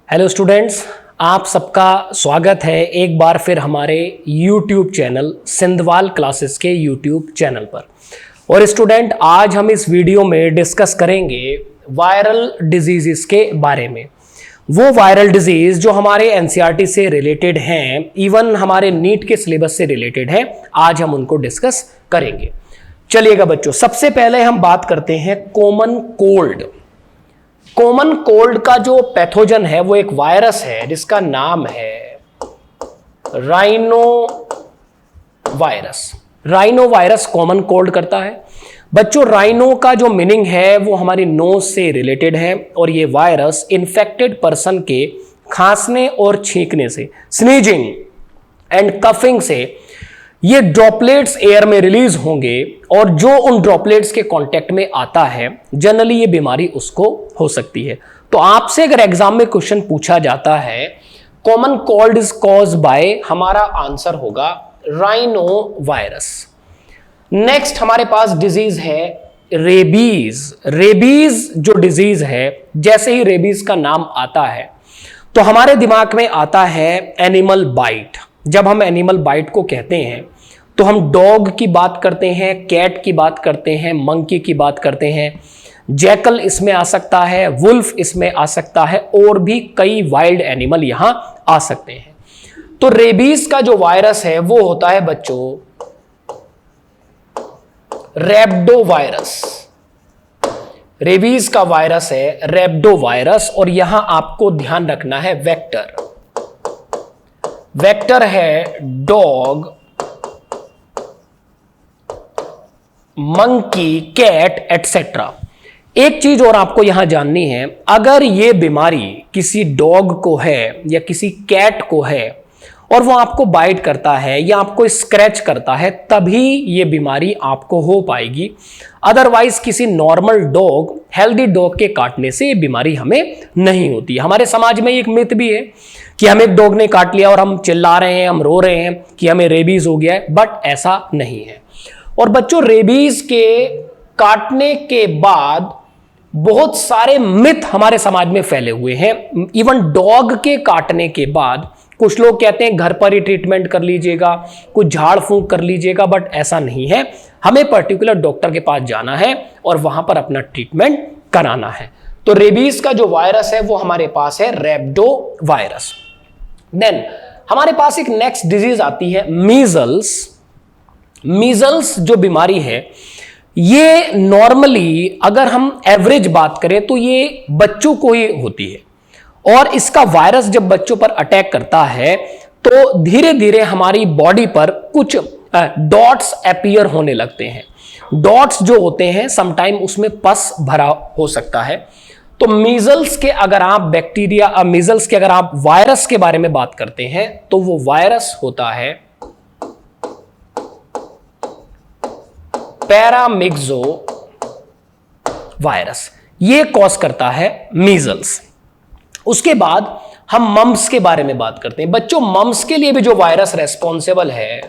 Hello students, आप सबका स्वागत है एक बार फिर हमारे YouTube चैनल सिंधवाल क्लासेस के YouTube चैनल पर। और स्टूडेंट, आज हम इस वीडियो में डिस्कस करेंगे वायरल डिजीज़ के बारे में। वो वायरल डिजीज़ जो हमारे एनसीईआरटी से रिलेटेड हैं, इवन हमारे नीट के सिलेबस से रिलेटेड हैं, आज हम उनको डिस्कस करेंगे। चलिएगा बच्चों, सबसे पहले हम बात करते हैं कॉमन कोल्ड। कॉमन कोल्ड का जो पैथोजन है वो एक वायरस है जिसका नाम है rhino virus. Rhino virus common cold करता है। बच्चों, राइनो का जो मीनिंग है वो हमारी नोज से रिलेटेड है और ये वायरस इन्फेक्टेड पर्सन के खांसने और छींकने से, स्नीजिंग एंड कफिंग से ये ड्रॉपलेट्स एयर में रिलीज होंगे और जो उन ड्रॉपलेट्स के कांटेक्ट में आता है जनरली ये बीमारी उसको हो सकती है। तो आपसे अगर एग्जाम में क्वेश्चन पूछा जाता है common cold is caused by, हमारा आंसर होगा राइनो वायरस। नेक्स्ट हमारे पास डिजीज है रेबीज। रेबीज जो डिजीज है, जैसे ही रेबीज का नाम आता है तो हमारे दिमाग में आता है एनिमल बाइट। जब हम एनिमल बाइट को कहते हैं तो हम डॉग की बात करते हैं, कैट की बात करते हैं, मंकी की बात करते हैं, जैकल इसमें आ सकता है, वुल्फ इसमें आ सकता है और भी कई वाइल्ड एनिमल यहां आ सकते हैं। तो रेबीज का जो वायरस है वो होता है बच्चों रैप्डो वायरस। रेबीज का वायरस है रैप्डो वायरस और यहां आपको ध्यान रखना है वेक्टर। वेक्टर है डॉग, मंकी, कैट एटसेट्रा। एक चीज और आपको यहां जाननी है, अगर ये बीमारी किसी डॉग को है या किसी कैट को है और वो आपको बाइट करता है या आपको स्क्रैच करता है, तभी ये बीमारी आपको हो पाएगी। अदरवाइज किसी नॉर्मल डॉग, हेल्दी डॉग के काटने से ये बीमारी हमें नहीं होती। हमारे समाज में एक मिथ भी है कि हमें एक डॉग ने काट लिया और हम चिल्ला रहे हैं, हम रो रहे हैं कि हमें रेबीज हो गया है, बट ऐसा नहीं है। और बच्चों, रेबीज के काटने के बाद बहुत सारे मिथ हमारे समाज में फैले हुए हैं। इवन डॉग के काटने के बाद कुछ लोग कहते हैं घर पर ही ट्रीटमेंट कर लीजिएगा, कुछ झाड़ फूंक कर लीजिएगा, बट ऐसा नहीं है। हमें पर्टिकुलर डॉक्टर के पास जाना है और वहां पर अपना ट्रीटमेंट कराना है। तो रेबीज का जो वायरस है वो हमारे पास है रैप्डो वायरस। देन हमारे पास एक नेक्स्ट डिजीज आती है मीजल्स। मीजल्स जो बीमारी है ये नॉर्मली अगर हम एवरेज बात करें तो ये बच्चों को ही होती है और इसका वायरस जब बच्चों पर अटैक करता है तो धीरे धीरे हमारी बॉडी पर कुछ डॉट्स अपीयर होने लगते हैं। डॉट्स जो होते हैं समटाइम उसमें पस भरा हो सकता है। तो मीजल्स के अगर आप बैक्टीरिया, मीजल्स के अगर आप वायरस के बारे में बात करते हैं तो वो वायरस होता है पैरामिक्सो वायरस। ये कॉज करता है मीजल्स। उसके बाद हम मम्स के बारे में बात करते हैं। बच्चों, मम्स के लिए भी जो वायरस रेस्पॉन्सिबल है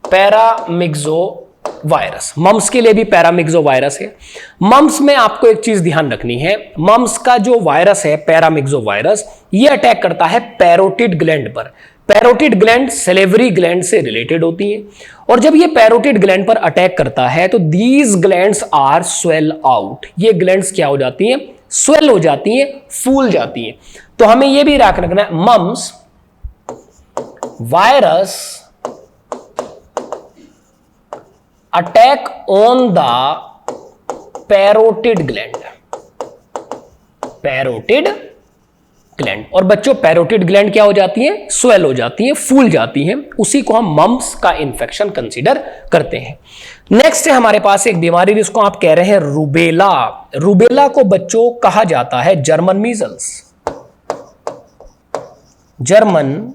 पैरामिक्सो वायरस। मम्स के लिए भी पैरामिक्सो वायरस है। मम्स में आपको एक चीज ध्यान रखनी है, मम्स का जो वायरस है पैरामिक्सो वायरस, ये अटैक करता है पैरोटिड ग्लैंड पर। पैरोटिड ग्लैंड सैलिवरी ग्लैंड से रिलेटेड होती है और जब ये पैरोटिड ग्लैंड पर अटैक करता है तो these glands are swell out. ये ग्लैंड्स क्या हो जाती हैं? स्वेल हो जाती हैं, फूल जाती हैं। तो हमें यह भी याद रखना है, mumps virus attack on the parotid gland. Parotid gland. और बच्चों, पैरोटिड ग्लैंड क्या हो जाती है? स्वेल हो जाती है, फूल जाती हैं। उसी को हम मम्स का इंफेक्शन कंसीडर करते हैं। नेक्स्ट है हमारे पास एक बीमारी जिसको आप कह रहे हैं रूबेला। रूबेला को बच्चों कहा जाता है German measles. German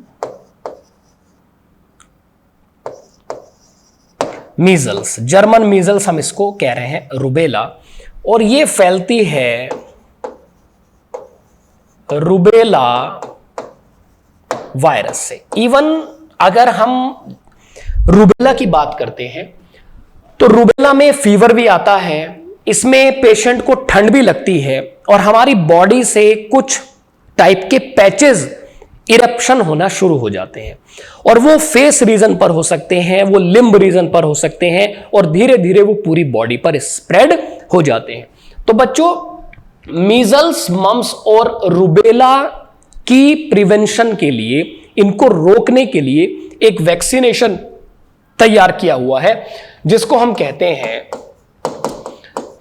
measles, German measles हम इसको कह रहे हैं रूबेला। और ये फैलती है रूबेला वायरस से। इवन अगर हम रूबेला की बात करते हैं तो रूबेला में फीवर भी आता है, इसमें पेशेंट को ठंड भी लगती है और हमारी बॉडी से कुछ टाइप के पैचेस इरप्शन होना शुरू हो जाते हैं, और वो फेस रीजन पर हो सकते हैं, वो लिम्ब रीजन पर हो सकते हैं, और धीरे धीरे वो पूरी बॉडी पर स्प्रेड हो जाते हैं। तो बच्चों, मीजल्स, मम्स और रुबेला की प्रिवेंशन के लिए, इनको रोकने के लिए एक वैक्सीनेशन तैयार किया हुआ है जिसको हम कहते हैं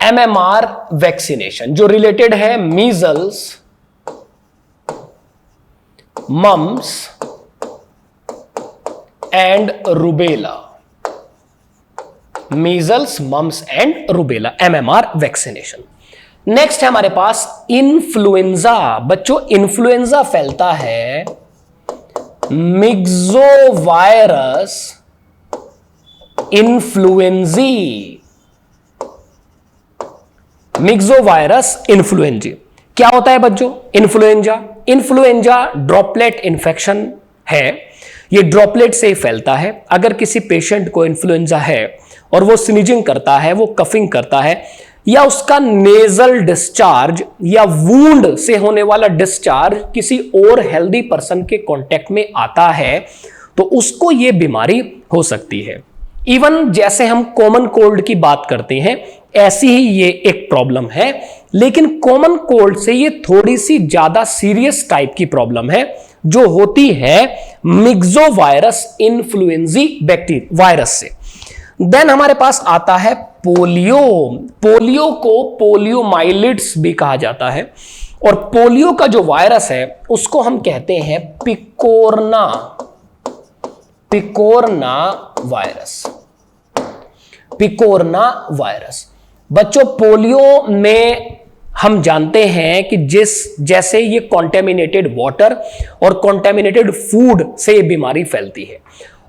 MMR वैक्सीनेशन, जो रिलेटेड है measles, mumps and rubella. Measles, mumps and rubella, MMR vaccination. Next है हमारे पास इन्फ्लुएंजा। बच्चों, इन्फ्लुएंजा फैलता है मिक्सोवायरस इन्फ्लुएंजी, मिक्सोवायरस इन्फ्लुएंजी। क्या होता है बच्चों इन्फ्लुएंजा? इन्फ्लुएंजा ड्रॉपलेट इन्फेक्शन है, ये ड्रॉपलेट से ही फैलता है। अगर किसी पेशेंट को इन्फ्लुएंजा है और वो स्नीजिंग करता है, वो कफिंग करता है, या उसका नेजल डिस्चार्ज या वूंड से होने वाला डिस्चार्ज किसी और हेल्दी पर्सन के कांटेक्ट में आता है, तो उसको ये बीमारी हो सकती है। इवन जैसे हम कॉमन कोल्ड की बात करते हैं, ऐसी ही ये एक प्रॉब्लम है, लेकिन कॉमन कोल्ड से ये थोड़ी सी ज्यादा सीरियस टाइप की प्रॉब्लम है, जो होती है मिक्सोवायरस इन्फ्लुएंजी बैक्टीरिया वायरस से। देन हमारे पास आता है पोलियो। पोलियो को पोलियोमाइलिट्स भी कहा जाता है, और पोलियो का जो वायरस है उसको हम कहते हैं पिकोरना, पिकोरना वायरस, पिकोरना वायरस। बच्चों, पोलियो में हम जानते हैं कि जैसे ये कॉन्टेमिनेटेड वाटर और कॉन्टेमिनेटेड फूड से ये बीमारी फैलती है,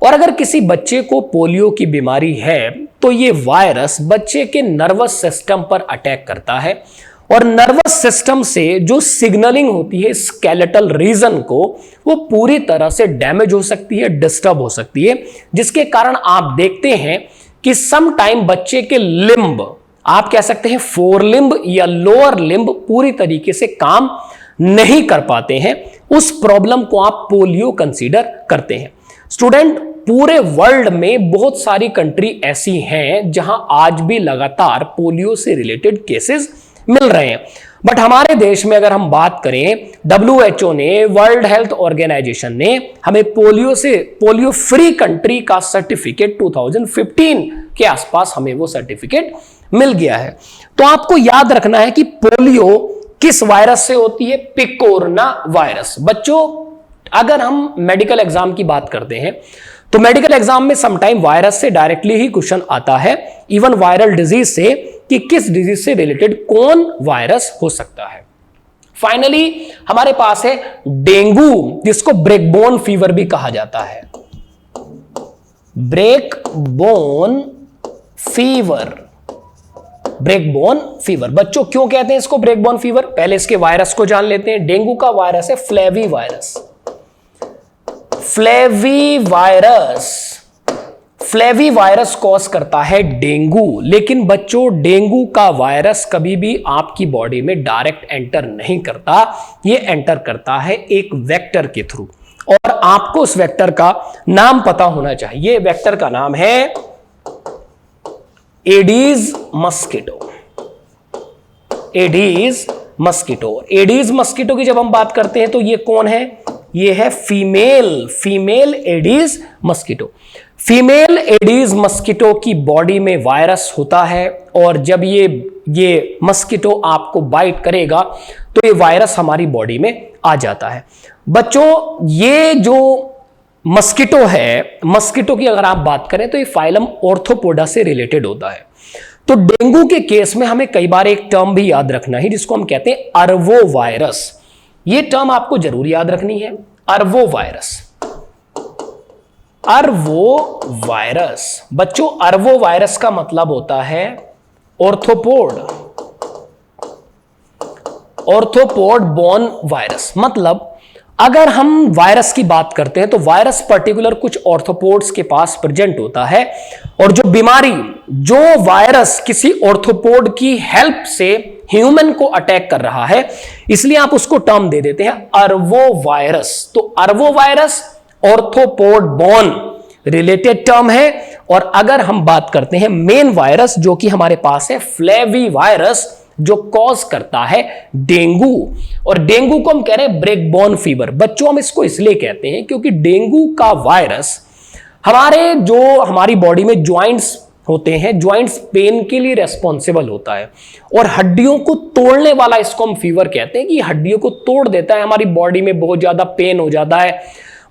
और अगर किसी बच्चे को पोलियो की बीमारी है तो ये वायरस बच्चे के नर्वस सिस्टम पर अटैक करता है, और नर्वस सिस्टम से जो सिग्नलिंग होती है स्केलेटल रीजन को, वो पूरी तरह से डैमेज हो सकती है, डिस्टर्ब हो सकती है, जिसके कारण आप देखते हैं कि सम टाइम बच्चे के लिम्ब, आप कह सकते हैं फोर लिम्ब या लोअर लिम्ब, पूरी तरीके से काम नहीं कर पाते हैं। उस प्रॉब्लम को आप पोलियो कंसीडर करते हैं। स्टूडेंट, पूरे वर्ल्ड में बहुत सारी कंट्री ऐसी हैं जहां आज भी लगातार पोलियो से रिलेटेड केसेस मिल रहे हैं, बट हमारे देश में अगर हम बात करें, WHO ने, वर्ल्ड हेल्थ ऑर्गेनाइजेशन ने हमें पोलियो फ्री कंट्री का सर्टिफिकेट 2015 के आसपास हमें वो सर्टिफिकेट मिल गया है। तो आपको याद रखना है कि पोलियो किस वायरस से होती है? पिकोरना वायरस। बच्चों, अगर हम मेडिकल एग्जाम की बात करते हैं तो मेडिकल एग्जाम में समटाइम वायरस से डायरेक्टली ही क्वेश्चन आता है, इवन वायरल डिजीज से, कि किस डिजीज से रिलेटेड कौन वायरस हो सकता है। फाइनली हमारे पास है डेंगू, जिसको ब्रेकबोन फीवर भी कहा जाता है। ब्रेकबोन फीवर, ब्रेकबोन फीवर। बच्चों, क्यों कहते हैं इसको ब्रेकबोन फीवर? पहले इसके वायरस को जान लेते हैं। डेंगू का वायरस है flavi virus. Flavi virus, flavi virus cause करता है डेंगू, लेकिन बच्चों डेंगू का वायरस कभी भी आपकी बॉडी में डायरेक्ट एंटर नहीं करता, ये एंटर करता है एक वेक्टर के थ्रू, और आपको उस वेक्टर का नाम पता होना चाहिए। वेक्टर का नाम है Aedes mosquito. Aedes mosquito. Aedes mosquito की जब हम बात करते हैं तो ये कौन है? ये है female Aedes mosquito. Female Aedes mosquito की बॉडी में वायरस होता है, और जब ये मस्किटो आपको बाइट करेगा तो ये वायरस हमारी बॉडी में आ जाता है। बच्चों, ये जो मस्किटो है, मस्किटो की अगर आप बात करें तो ये फाइलम ऑर्थोपोडा से रिलेटेड होता है। तो डेंगू के केस में हमें कई बार एक टर्म भी याद रखना है जिसको हम कहते हैं अर्वो वायरस। ये टर्म आपको जरूर याद रखनी है, अर्वो वायरस। अर्वो वायरस। बच्चों, अर्वो वायरस का मतलब होता है ऑर्थोपोड, ऑर्थोपोड बोर्न वायरस। मतलब अगर हम वायरस की बात करते हैं तो वायरस पर्टिकुलर कुछ ऑर्थोपोड्स के पास प्रेजेंट होता है, और जो बीमारी, जो वायरस किसी ऑर्थोपोड की हेल्प से ह्यूमन को अटैक कर रहा है, इसलिए आप उसको टर्म दे देते हैं अर्वो वायरस। तो arbovirus arthropod borne related term है। और अगर हम बात करते हैं मेन वायरस जो कि हमारे पास है फ्लेवी वायरस, जो कॉज करता है डेंगू, और डेंगू को हम कह रहे हैं ब्रेक बोर्न फीवर। बच्चों हम इसको इसलिए कहते हैं क्योंकि डेंगू का वायरस हमारी बॉडी में ज्वाइंट्स होते हैं, ज्वाइंट्स पेन के लिए रेस्पॉन्सिबल होता है, और हड्डियों को तोड़ने वाला इसको हम फीवर कहते हैं कि हड्डियों को तोड़ देता है, हमारी बॉडी में बहुत ज्यादा पेन हो जाता है,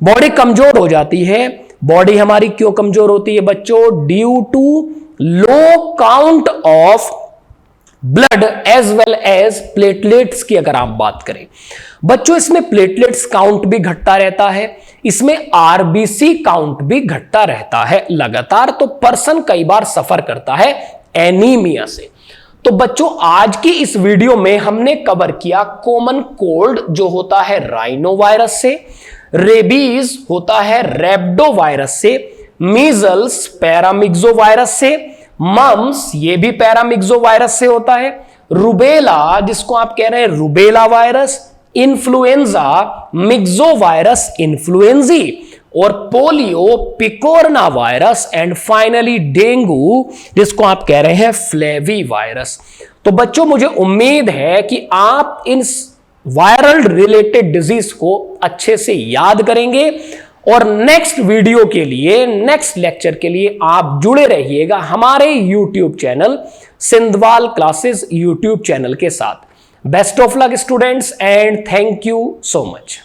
बॉडी कमजोर हो जाती है। बॉडी हमारी क्यों कमजोर होती है बच्चों? Due to low count of blood as well as platelets की अगर आप बात करें बच्चों, इसमें प्लेटलेट्स काउंट भी घटता रहता है, इसमें आरबीसी काउंट भी घटता रहता है लगातार। तो पर्सन कई बार सफर करता है एनीमिया से। तो बच्चों आज की इस वीडियो में हमने कवर किया कॉमन कोल्ड जो होता है राइनो वायरस से, रेबीज होता है रेब्डो वायरस से, मीजल्स पैरामिक्सो वायरस से, मम्स ये भी पैरामिक्सो वायरस से होता है, रुबेला जिसको आप कह रहे हैं rubella virus, influenza myxovirus influenzae, और polio picornavirus, and finally dengue जिसको आप कह रहे हैं फ्लेवी वायरस। तो बच्चों मुझे उम्मीद है कि आप इन वायरल रिलेटेड डिजीज को अच्छे से याद करेंगे, और नेक्स्ट वीडियो के लिए, नेक्स्ट लेक्चर के लिए आप जुड़े रहिएगा हमारे YouTube channel Sindhwal classes YouTube channel के साथ। Best of luck students and thank you so much.